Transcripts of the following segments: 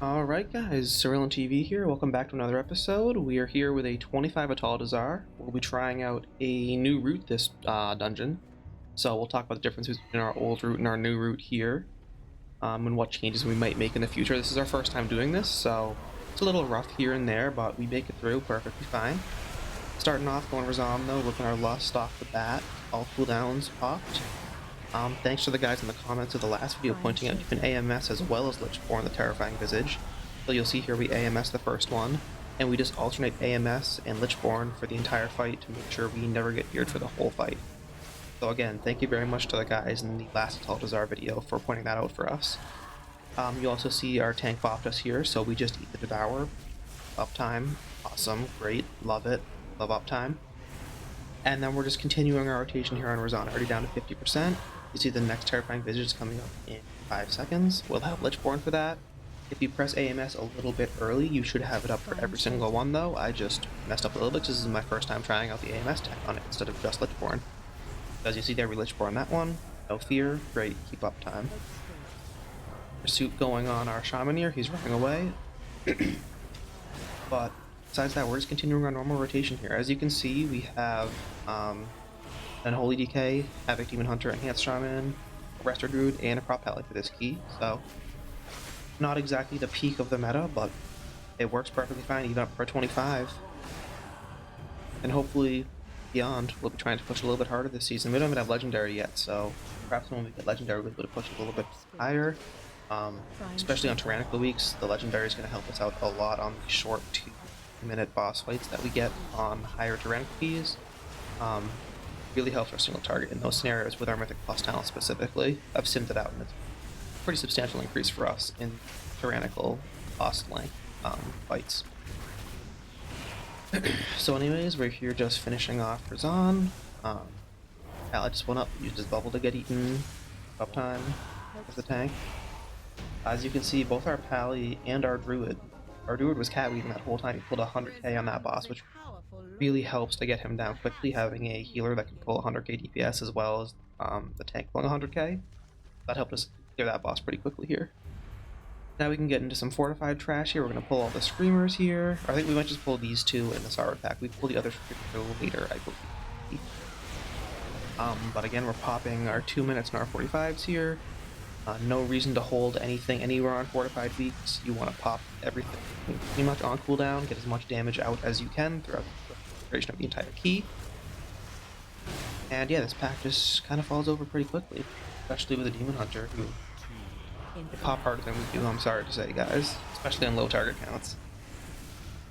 Alright guys, Cerulean TV here, welcome back to another episode. We are here with a 25 Atal'Dazar. We'll be trying out a new route this dungeon. So we'll talk about the differences between our old route and our new route here. And what changes we might make in the future. This is our first time doing this, so it's a little rough here and there, but we make it through perfectly fine. Starting off going Razam though, ripping our Lust off the bat. All cooldowns popped. Thanks to the guys in the comments of the last video pointing out you can AMS as well as Lichborn the Terrifying Visage. So you'll see here we AMS the first one, and we just alternate AMS and Lichborn for the entire fight to make sure we never get geared for the whole fight. So again, thank you very much to the guys in the last Atal'Dazar video for pointing that out for us. You also see our tank bopped us here, so we just eat the Devour. Uptime, awesome, great, love it, love uptime. And then we're just continuing our rotation here on Razan, already down to 50%. You see the next Terrifying Visage is coming up in 5 seconds. We'll have Lichborn for that. If you press AMS a little bit early, you should have it up for every single one though. I just messed up a little bit because this is my first time trying out the AMS tech on it instead of just Lichborn. As you see there, we Lichborn that one. No fear, great, keep up time. Pursuit going on our Shaman here, he's running away. But besides that, we're just continuing our normal rotation here. As you can see, we have Unholy DK, Havoc Demon Hunter, Enhancement Shaman, a Resto Druid, and a Prop Pally for this key. So, not exactly the peak of the meta, but it works perfectly fine, even up for 25. And hopefully, beyond, we'll be trying to push a little bit harder this season. We don't even have Legendary yet, so perhaps when we get Legendary, we'll be able to push a little bit higher. Especially on Tyrannical weeks, the Legendary is going to help us out a lot on the short 2-minute boss fights that we get on higher Tyrannical keys. Really helps our single target in those scenarios with our Mythic Plus talent specifically. I've simmed it out, and it's a pretty substantial increase for us in Tyrannical boss length fights. So anyways, we're here just finishing off Razan. Ally just went up, used his bubble to get eaten. Uptime with the tank. As you can see, both our Pally and our Druid was cat weaving that whole time. He pulled 100k on that boss, which really helps to get him down quickly, having a healer that can pull 100k DPS as well as the tank pulling 100k. That helped us clear that boss pretty quickly here. Now we can get into some Fortified trash here. We're going to pull all the Screamers here. I think we might just pull these two in the Sorrow pack. We pull the other Screamers later, I believe. But again, we're popping our 2 minutes and our 45s here. No reason to hold anything anywhere on Fortified weeks. You want to pop everything pretty much on cooldown, get as much damage out as you can throughout the duration of the entire key. And yeah, this pack just kind of falls over pretty quickly, especially with a Demon Hunter who they pop harder than we do, I'm sorry to say, guys, especially on low target counts.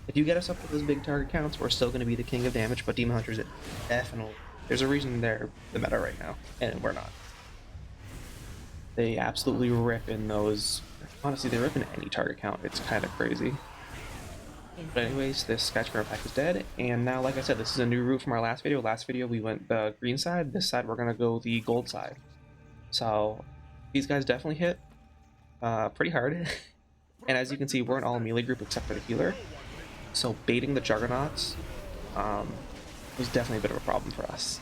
If you get us up to those big target counts, we're still going to be the king of damage, but Demon Hunters, definitely, there's a reason they're the meta right now, and we're not. They absolutely rip in those. Honestly, they rip in any target count. It's kind of crazy. But anyways, this Skyscraper pack is dead, and now, like I said, this is a new route from our last video. Last video we went the green side. This side we're gonna go the gold side. So these guys definitely hit pretty hard. And as you can see, we're an all melee group except for the healer. So baiting the Juggernauts was definitely a bit of a problem for us.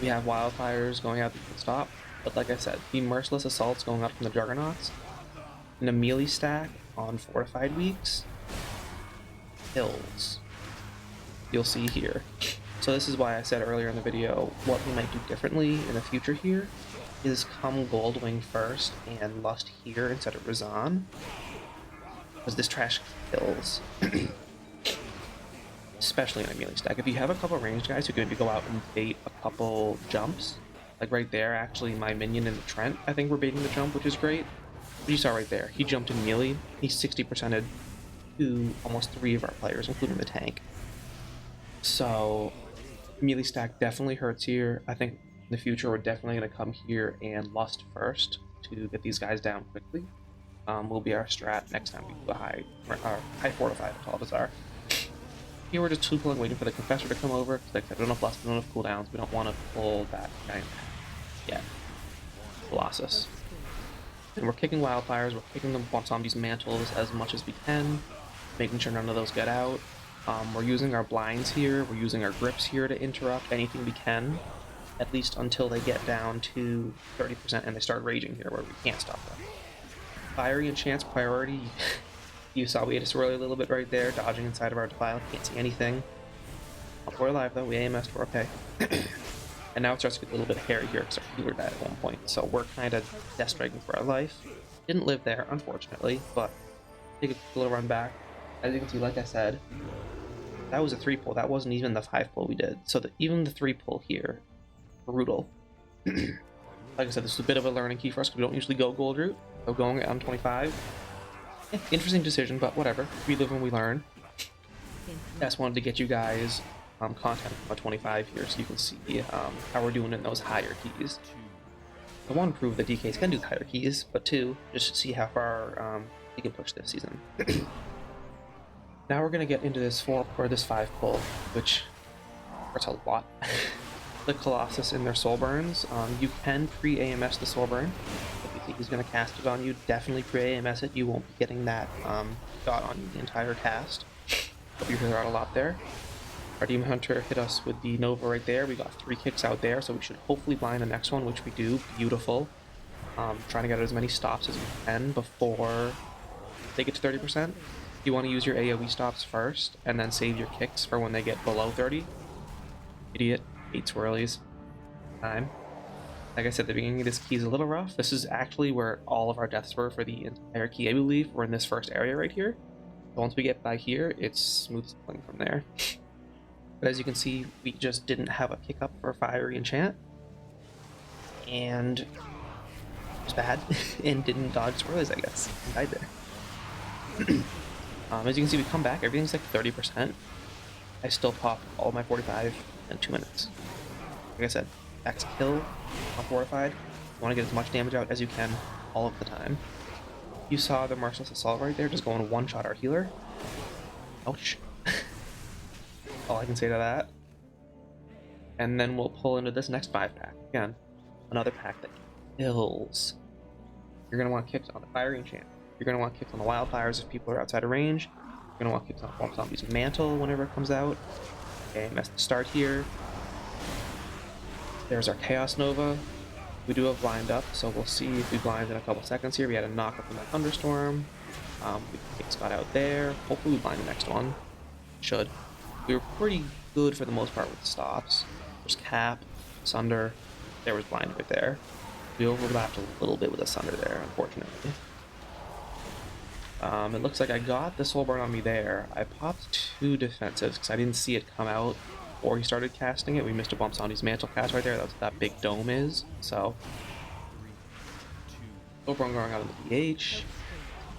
We have wildfires going out that you can stop. But like I said, the merciless assaults going up from the Juggernauts in a melee stack on Fortified weeks kills. You'll see here. So this is why I said earlier in the video what we might do differently in the future here is come Goldwing first and Lust here instead of Razan, because this trash kills. Especially in a melee stack. If you have a couple ranged guys who can maybe go out and bait a couple jumps, like right there, actually, my minion in the Trent, I think we're baiting the jump, which is great. But you saw right there, he jumped in melee. He's 60%ed to almost 3 of our players, including the tank. So, melee stack definitely hurts here. I think in the future, we're definitely going to come here and Lust first to get these guys down quickly. Will be our strat next time we do a high Fortified Atal'Dazar. Here we're just two-pulling, waiting for the Confessor to come over. Like I said, we don't have Lust, we don't have cooldowns. We don't want to pull that guy yet. Colossus. And we're kicking wildfires, we're kicking the zombies' mantles as much as we can, making sure none of those get out. We're using our blinds here, we're using our grips here to interrupt anything we can, at least until they get down to 30% and they start raging here where we can't stop them. Fiery enchants priority. You saw we had to swirl a little bit right there, dodging inside of our defile. Can't see anything. We're alive though. We AMS'd. We're okay. And now it starts to get a little bit hairy here because our healer died at one point. So we're kind of death striking for our life. Didn't live there, unfortunately, but take a little run back. As you can see, like I said, that was a 3-pull. That wasn't even the 5-pull we did. So even the 3-pull here, brutal. Like I said, this is a bit of a learning key for us because we don't usually go gold route. So going on 25, interesting decision, but whatever. We live and we learn. I just wanted to get you guys content from a 25 here so you can see how we're doing in those higher keys. I want to prove that DKs can do the higher keys, but 2, just to see how far we can push this season. Now we're going to get into this 4 or this 5 pull, which hurts a lot. The Colossus in their soul burns. You can pre-AMS the soul burn. If you think he's going to cast it on you, definitely pre-AMS it. You won't be getting that dot on you the entire cast. Hope you hear that a lot there. Our Demon Hunter hit us with the Nova right there. We got 3 kicks out there, so we should hopefully blind the next one, which we do. Beautiful. Trying to get as many stops as we can before they get to 30%. You want to use your AoE stops first, and then save your kicks for when they get below 30. Idiot. 8 swirlies. Time. Like I said, the beginning of this key is a little rough. This is actually where all of our deaths were for the entire key, I believe. We're in this first area right here. So once we get by here, it's smooth sailing from there. But as you can see, we just didn't have a kick up for Fiery Enchant. And it was bad. And didn't dodge swirlies, I guess. And died there. As you can see, we come back. Everything's like 30%. I still pop all my 45 in 2 minutes. Like I said, back to kill on Fortified. You want to get as much damage out as you can all of the time. You saw the Merciless Assault right there, just going to one-shot our healer. Ouch. All I can say to that. And then we'll pull into this next 5-pack. Again, another pack that kills. You're going to want kicks on the Fiery Enchant. You're going to want kicks on the Wildfires if people are outside of range. You're going to want kicks on Swamp Zombie's Mantle whenever it comes out. Okay, that's the start here. There's our Chaos Nova. We do have blind up, so we'll see if we blind in a couple seconds here. We had a knock up from that Thunderstorm. We kick Scott out there. Hopefully we blind the next one. Should. We were pretty good for the most part with the stops. There's Cap, Sunder. There was blind right there. We overlapped a little bit with the Sunder there, unfortunately. It looks like I got the Soul Burn on me there. I popped 2 defensives because I didn't see it come out before he started casting it. We missed a Bump Zombie's Mantle cast right there. That's what that big dome is. So, Soul Burn going out on the BH.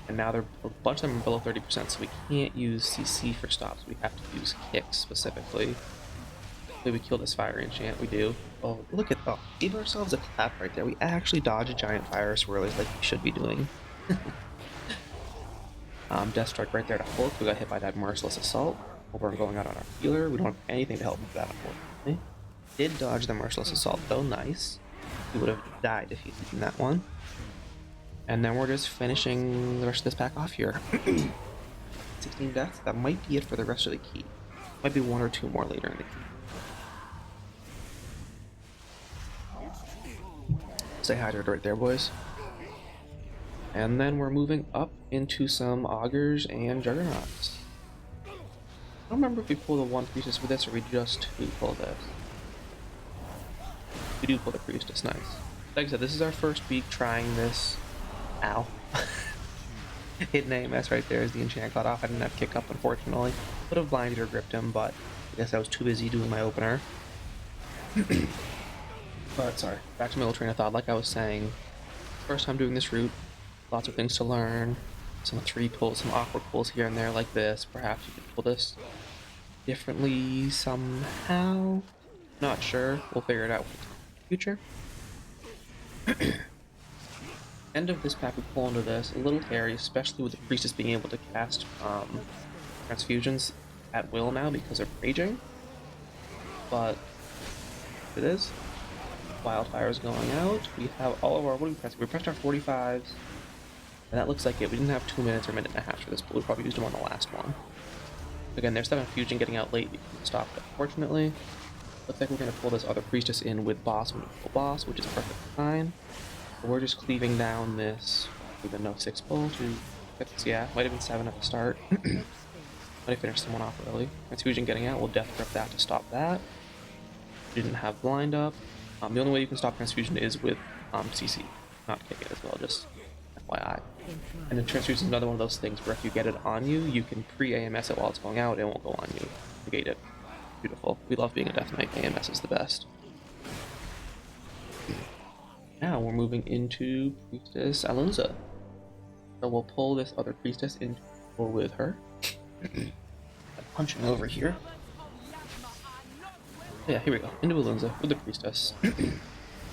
And now they're a bunch of them are below 30%, so we can't use CC for stops. We have to use kicks specifically. Hopefully we kill this Fire Enchant. We do. Oh, look at that. Give ourselves a clap right there. We actually dodge a giant fire swirlies like we should be doing. Death Strike right there to Hulk. We got hit by that Merciless Assault. We're going out on our healer. We don't have anything to help with that, unfortunately. Did dodge the Merciless Assault, though. Nice. We would have died if he'd eaten that one. And then we're just finishing the rest of this pack off here. 16 deaths. That might be it for the rest of the key. Might be 1 or 2 more later in the key. Stay hydrated right there, boys. And then we're moving up into some Augers and Juggernauts. I don't remember if we pull the 1 Priestess with this or we just 2 pull this. We do pull the Priestess, nice. Like I said, this is our first week trying this. Ow. Hidden AMS right there as the enchant got off. I didn't have kick up, unfortunately. Would have blinded or gripped him, but I guess I was too busy doing my opener. But sorry, back to my old train of thought. Like I was saying, first time doing this route. Lots of things to learn, some 3 pulls, some awkward pulls here and there like this. Perhaps you could pull this differently somehow. Not sure. We'll figure it out in the future. End of this pack, we pull into this. A little hairy, especially with the Priestess being able to cast transfusions at will now because of raging. But it is. Wildfire is going out. We have all of our, what did we press? We pressed our 45s. And that looks like it. We didn't have 2 minutes or 1.5 minutes for this, but we probably used them on the last one. Again, there's that Fusion getting out late. We couldn't stop it, unfortunately. Looks like we're going to pull this other Priestess in with Boss when we pull Boss, which is perfectly fine. But we're just cleaving down this Even no 6 pull to get this, yeah, might have been 7 at the start. Might have finished someone off early. Transfusion getting out, we'll death grip that to stop that. Didn't have blind up. The only way you can stop transfusion is with CC, not kick it as well, just FYI. And then transfusion is another one of those things where if you get it on you, you can pre-AMS it while it's going out, it won't go on you. Negate it. Beautiful. We love being a Death Knight, AMS is the best. Now we're moving into Priestess Alun'za. So we'll pull this other priestess in with her. Punching over here. Yeah, here we go. Into Alun'za with the priestess.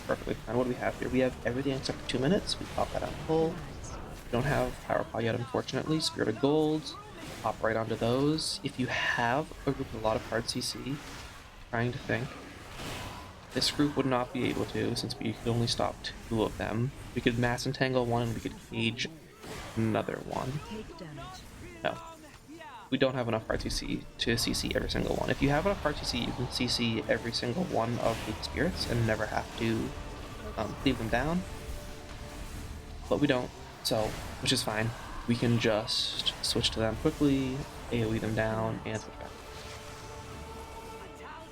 Perfectly fine. What do we have here? We have everything except for 2 minutes. We pop that on pull. We don't have Power Paw yet, unfortunately. Spirit of Gold. Pop right onto those. If you have a group with a lot of hard CC, trying to think. This group would not be able to, since we could only stop 2 of them. We could mass entangle one and we could cage another one. No. We don't have enough hard CC to CC every single one. If you have enough hard CC, you can CC every single one of the spirits and never have to leave them down. But we don't, so, which is fine. We can just switch to them quickly, AoE them down, and switch back.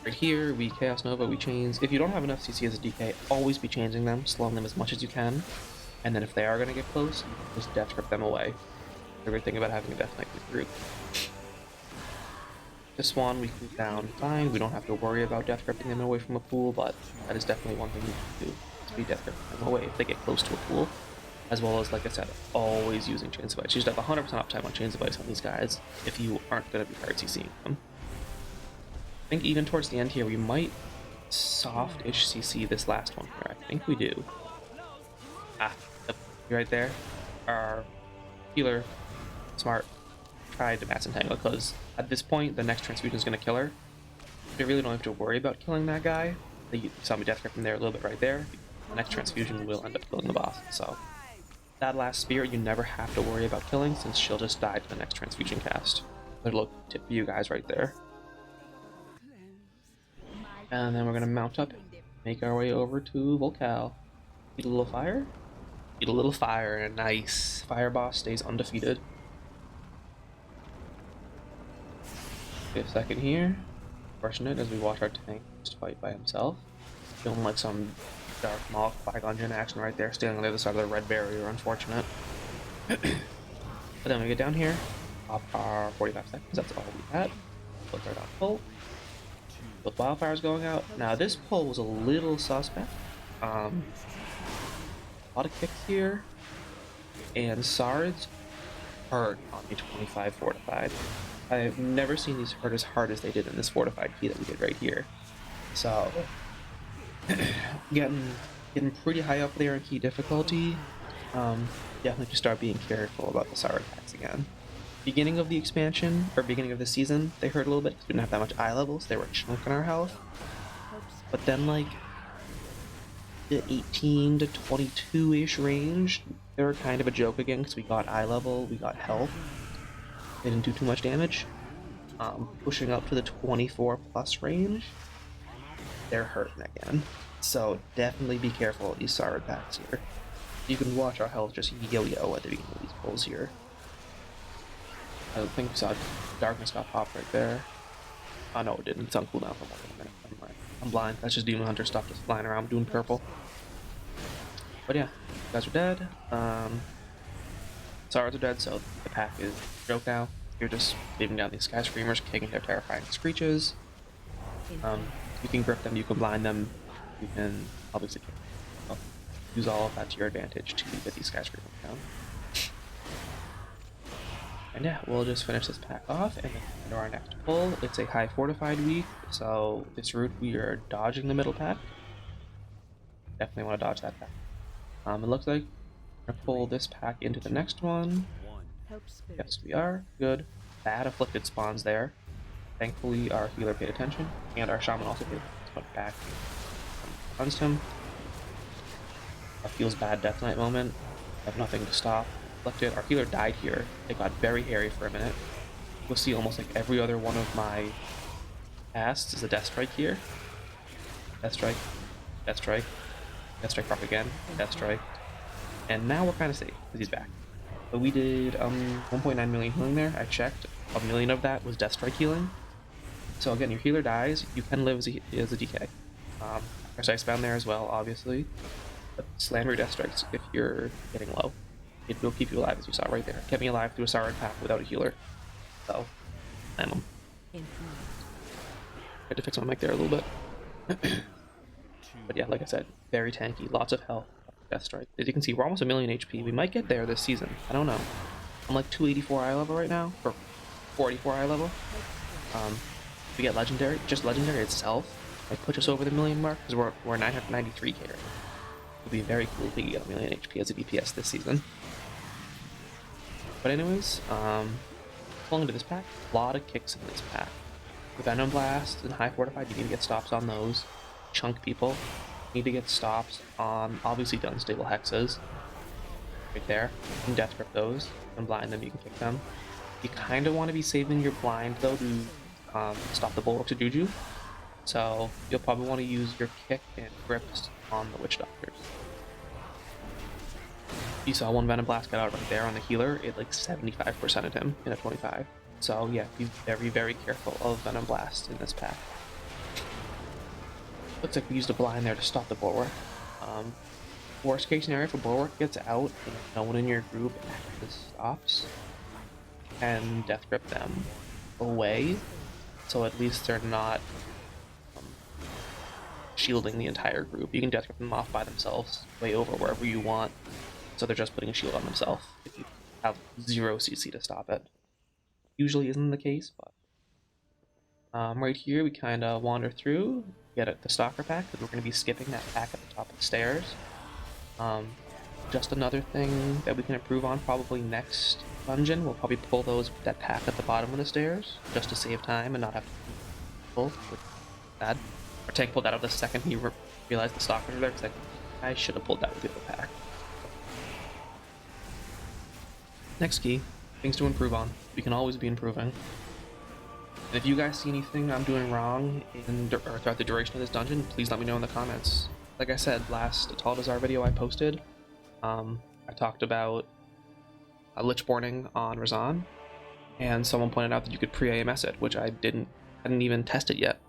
Right here, we Chaos Nova, we chains. If you don't have enough CC as a DK, always be changing them, slowing them as much as you can. And then if they are going to get close, you can just death grip them away. Favorite thing about having a Death Knight group. This one we can down fine. We don't have to worry about death gripping them away from a pool, but that is definitely one thing we can do. To be death gripping them away if they get close to a pool. As well as, like I said, always using Chains of Ice. You should have 100% uptime on Chains of Ice on these guys if you aren't going to be hard CCing them. I think even towards the end here, we might soft-ish CC this last one here. I think we do. Ah, right there. Our healer, smart, tried to mass entangle because at this point, the next transfusion is going to kill her. We really don't have to worry about killing that guy. You saw me death grip from there a little bit right there. The next transfusion will end up killing the boss, so. That last spirit you never have to worry about killing since she'll just die to the next transfusion cast. Good little tip for you guys right there. And then we're gonna mount up, make our way over to Vol'kaal. Eat a little fire? Eat a little fire, and nice. Fire boss stays undefeated. Wait a second here. Fortunate as we watch our tank just fight by himself. Feeling like some Dark Maul Qui-Gon Jinn action right there, standing on the other side of the red barrier, unfortunate. But then we get down here, pop our 45 seconds, that's all we had. Look right on pull. With wildfires going out. Now this pull was a little suspect. A lot of kicks here. And Sards hurt on me 25 Fortified. I've never seen these hurt as hard as they did in this Fortified key that we did right here. So getting pretty high up there in key difficulty. Definitely just start being careful about the Sar attacks again. Beginning of the expansion, or beginning of the season, they hurt a little bit because we didn't have that much eye levels. They were chunking our health. But then, like, the 18 to 22-ish range, they were kind of a joke again because we got eye level, we got health. They didn't do too much damage. Pushing up to the 24 plus range, they're hurting again. So definitely be careful of these Sar attacks here. You can watch our health just yo-yo at the beginning of these pulls here. I don't think we saw Darkness got popped right there. Oh no, it didn't. It's on cooldown for 1 minute. I'm blind. That's just Demon Hunter stuff just flying around doing purple. But yeah, you guys are dead. Sards are dead, so the pack is joke now. You're just leaving down these Sky Screamers, kicking their terrifying screeches. You can grip them, you can blind them, you can obviously use all of that to your advantage to get these Sky Screamers down. And yeah, we'll just finish this pack off and then into our next pull. It's a high fortified week, so this route we are dodging the middle pack. Definitely want to dodge that pack. It looks like we're going to pull this pack into the next one. Yes, we are. Good. Bad Afflicted spawns there. Thankfully, our healer paid attention, and our shaman also paid attention. Went back, cleansed him. A feels bad Death Knight moment. Have nothing to stop. Afflicted. Our healer died here. It got very hairy for a minute. You'll see almost like every other one of my casts is a Death Strike here. Death Strike. Death Strike. Death Strike proc again. Death Strike. And now we're kind of safe because he's back. So we did 1.9 million healing there. I checked. 1 million of that was Death Strike healing. So again, your healer dies, you can live as a DK. There's Icebound there as well, obviously. But slam your Death Strikes if you're getting low. It will keep you alive, as you saw right there. Kept me alive through a Sauron path without a healer. So, slam him. Had to fix my mic there a little bit. But yeah, like I said, very tanky, lots of health, Death Strike. As you can see, we're almost 1 million HP. We might get there this season. I don't know. I'm like 284 eye level right now, or 484 eye level. If we get Legendary, just Legendary itself, might push us over the million mark, because we're 993k right now. It'll be very cool if we get 1 million HP as a DPS this season. But anyways, pulling into this pack, a lot of kicks in this pack. With Venom Blast and High Fortified, you need to get stops on those. Chunk people. You need to get stops on, obviously, the unstable hexes. Right there. You can death grip those. And blind them, you can kick them. You kind of want to be saving your blind, though, to stop the Bulwark to Juju. So, you'll probably want to use your kick and grips on the Witch Doctors. You saw one Venom Blast get out right there on the healer. It like 75%ed him in a 25. So yeah, be very, very careful of Venom Blast in this pack. Looks like we used a blind there to stop the Bulwark. Worst case scenario, if a Bulwark gets out and no one in your group actually stops, and death grip them away, so at least they're not shielding the entire group. You can death grip them off by themselves, way over wherever you want, so they're just putting a shield on themselves if you have 0 CC to stop it. Usually isn't the case, but right here we kind of wander through, get the Stalker pack, because we're going to be skipping that pack at the top of the stairs. Just another thing that we can improve on probably next dungeon. We'll probably pull that pack at the bottom of the stairs just to save time and not have to pull with that. Our tank pulled that out the second he realized the Stalkers were there, because I should have pulled that with the other pack. Next key, things to improve on. We can always be improving. And if you guys see anything I'm doing wrong throughout the duration of this dungeon, please let me know in the comments. Like I said, last Atal'Dazar video I posted, I talked about Lichborning on Razan, and someone pointed out that you could pre-AMS it, which I hadn't even tested yet.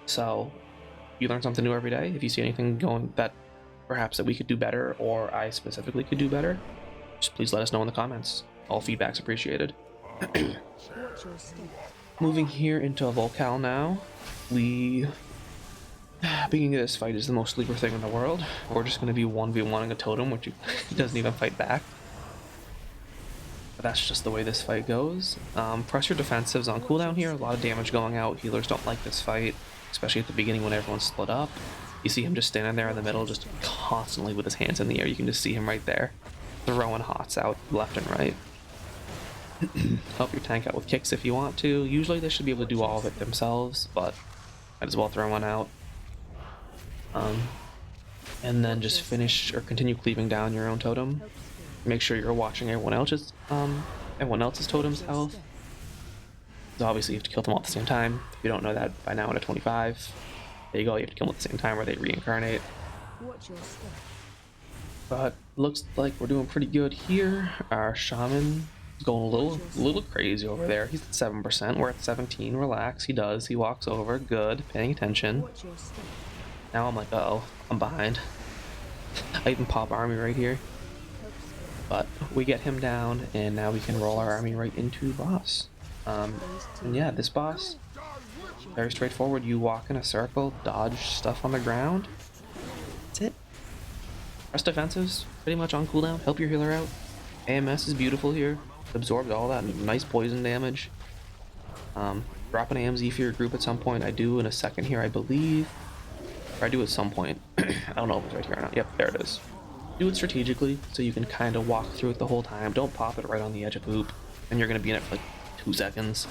So, you learn something new every day. If you see anything going that perhaps that we could do better, or I specifically could do better, just please let us know in the comments. All feedback's appreciated. Moving here into a Vol'kaal now. Beginning of this fight is the most sleeper thing in the world. We're just going to be 1v1ing a totem, which he doesn't even fight back. But that's just the way this fight goes. Press your defensives on cooldown here. A lot of damage going out. Healers don't like this fight, especially at the beginning when everyone's split up. You see him just standing there in the middle, just constantly with his hands in the air. You can just see him right there, throwing hots out left and right. Help your tank out with kicks if you want to. Usually they should be able to do all of it themselves, but might as well throw one out. And then just finish or continue cleaving down your own totem. Make sure you're watching everyone else's totem's health. So obviously you have to kill them all at the same time. If you don't know that by now in a 25, there you go, you have to kill them at the same time or they reincarnate. But looks like we're doing pretty good here. Our shaman is going a little crazy over there. He's at 7%, we're at 17. Relax, he walks over, good, paying attention. Now I'm like, uh-oh, I'm behind. I even pop army right here. But we get him down, and now we can roll our army right into boss. And yeah, this boss, very straightforward. You walk in a circle, dodge stuff on the ground. That's it. Press defensives, pretty much on cooldown. Help your healer out. AMS is beautiful here. Absorbs all that nice poison damage. Drop an AMZ for your group at some point. I do in a second here, I believe. Or I do at some point. I don't know if it's right here or not. Yep, there it is. Do it strategically so you can kind of walk through it the whole time. Don't pop it right on the edge of poop, and you're going to be in it for like 2 seconds.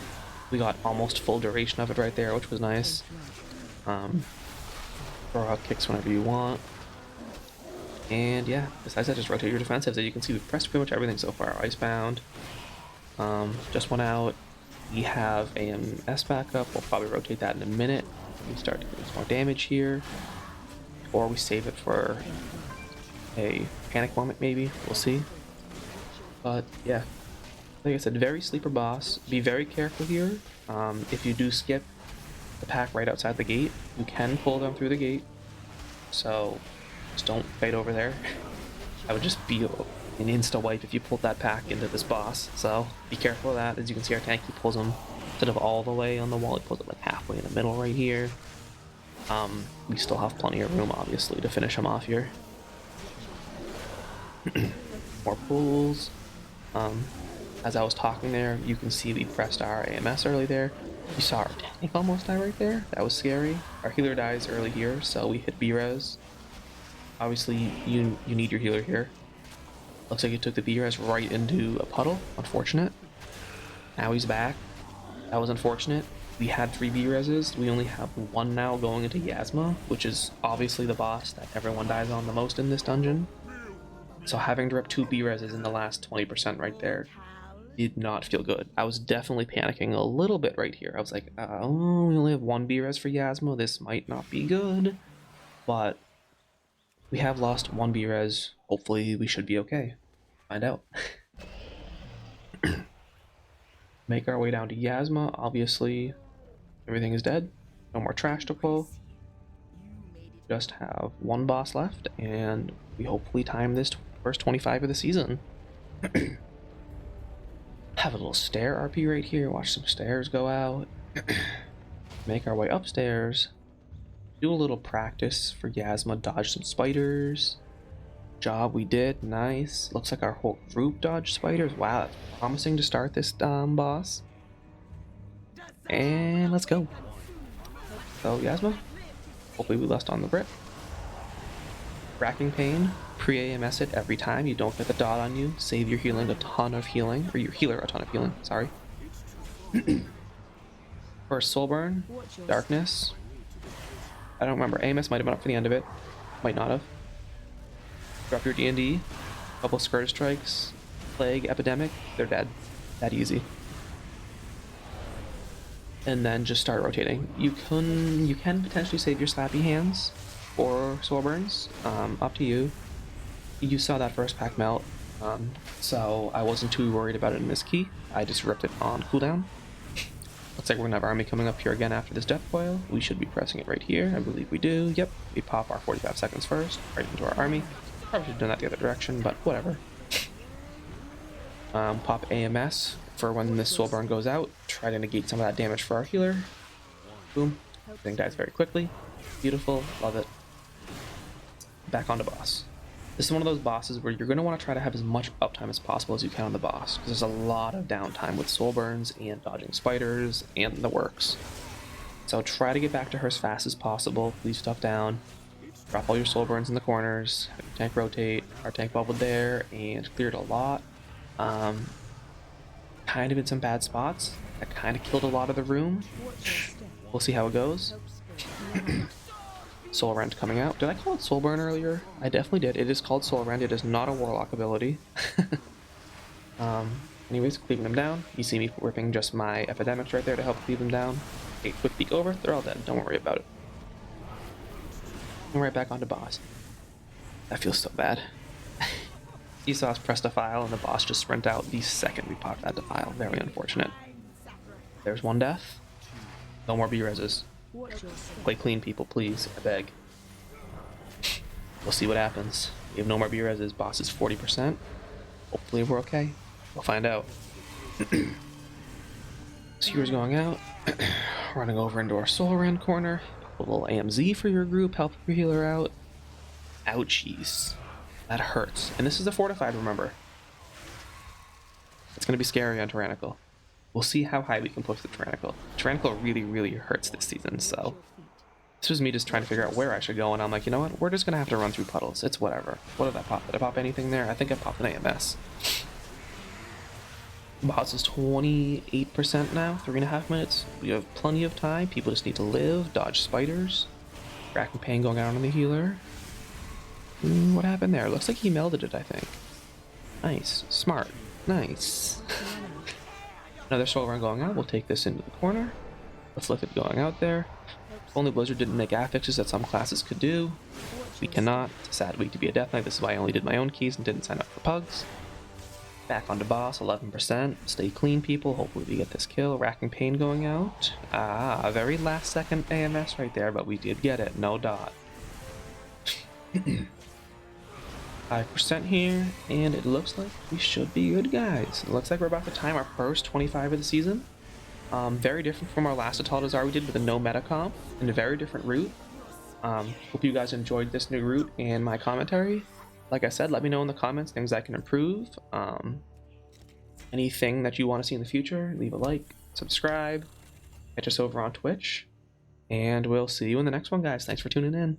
We got almost full duration of it right there, which was nice. Throw out kicks whenever you want. And yeah, besides that, just rotate your defensives. As you can see, we've pressed pretty much everything so far. Icebound. Just went out. We have AMS backup. We'll probably rotate that in a minute. We start to get some more damage here. Or we save it for a panic moment maybe, we'll see. But yeah, like I said, very sleeper boss. Be very careful here. If you do skip the pack right outside the gate, you can pull them through the gate. So just don't fight over there. I would just be an insta wipe if you pulled that pack into this boss. So be careful of that. As you can see, our tank, he pulls them instead of all the way on the wall, he pulls it like halfway in the middle right here. We still have plenty of room, obviously, to finish him off here. More pulls. As I was talking there, you can see we pressed our AMS early there. You saw our tank almost die right there. That was scary. Our healer dies early here, so we hit B-res. Obviously, you need your healer here. Looks like he took the B-res right into a puddle. Unfortunate. Now he's back. That was unfortunate. We had 3 B-reses. We only have 1 now going into Yazma, which is obviously the boss that everyone dies on the most in this dungeon. So having to rip 2 B-reses in the last 20% right there did not feel good. I was definitely panicking a little bit right here. I was like, oh, we only have 1 B-res for Yazma. This might not be good. But we have lost 1 B-res. Hopefully we should be okay. Find out. Make our way down to Yazma. Obviously, everything is dead. No more trash to pull. Just have 1 boss left, and we hopefully time this first 25 of the season. Have a little stair RP right here. Watch some stairs go out. Make our way upstairs. Do a little practice for Yazma. Dodge some spiders. Job we did. Nice. Looks like our whole group dodged spiders. Wow, that's promising to start this boss. And let's go. So Yazma, hopefully we lost on the brick. Racking Pain, pre-AMS it every time. You don't get the dot on you. Save your healing a ton of healing, or your healer a ton of healing, sorry. First Soulburn, Darkness. I don't remember, AMS might have been up for the end of it. Might not have. Drop your D&D, couple Scourge Strikes, Plague, Epidemic, they're dead. That easy. And then just start rotating. You can potentially save your Slappy Hands or Soulburns, up to you. You saw that first pack melt, so I wasn't too worried about it in this key. I just ripped it on cooldown. Looks like we're gonna have army coming up here again after this death coil. We should be pressing it right here. I believe we do. Yep, we pop our 45 seconds first, right into our army. Probably should have done that the other direction, but whatever. Pop AMS for when this Soulburn goes out. Try to negate some of that damage for our healer. Boom. Everything dies very quickly. Beautiful. Love it. Back on to boss. This is one of those bosses where you're going to want to try to have as much uptime as possible as you can on the boss, because there's a lot of downtime with Soulburns and dodging spiders and the works. So try to get back to her as fast as possible. Leave stuff down. Drop all your Soulburns in the corners. Have your tank rotate. Our tank bubbled there and cleared a lot. Kind of in some bad spots. That kind of killed a lot of the room. We'll see how it goes. Soul Rend coming out. Did I call it Soulburn earlier? I definitely did. It is called Soul Rend. It is not a Warlock ability. Anyways, cleaving them down. You see me ripping just my Epidemics right there to help cleave them down. Okay, quick peek over. They're all dead. Don't worry about it. And right back onto boss. That feels so bad. You saw us press Defile and the boss just sprint out the second we popped that Defile. Very unfortunate. There's 1 death. No more B-reses. Play clean, people, please. I beg. We'll see what happens. We have no more B-reses. Boss is 40%. Hopefully we're okay. We'll find out. Skewer's going out. Running over into our Soul Rend corner. A little AMZ for your group. Help your healer out. Ouchies. That hurts. And this is a Fortified, remember. It's going to be scary on Tyrannical. We'll see how high we can push the Tyrannical. Tyrannical really, really hurts this season, so... This was me just trying to figure out where I should go, and I'm like, you know what? We're just going to have to run through puddles. It's whatever. What did I pop? Did I pop anything there? I think I popped an AMS. Boss is 28% now, 3.5 minutes. We have plenty of time. People just need to live, dodge spiders. Racking Pain going out on the healer. What happened there? Looks like he melded it, I think. Nice. Smart. Nice. Another Soul Run going out. We'll take this into the corner. Afflicted going out there. Only Blizzard didn't make affixes that some classes could do. We cannot. It's a sad week to be a Death Knight. This is why I only did my own keys and didn't sign up for pugs. Back onto boss, 11%. Stay clean, people. Hopefully we get this kill. Racking Pain going out. Ah, very last second AMS right there, but we did get it. No dot. 5% here, and it looks like we should be good, guys. It looks like we're about to time our first 25 of the season. Very different from our last Atal'Dazar we did with a no meta comp and a very different route. Hope you guys enjoyed this new route and my commentary. Like I said, let me know in the comments things I can improve. Anything that you want to see in the future, leave a like, subscribe, catch us over on Twitch, and we'll see you in the next one, guys. Thanks for tuning in.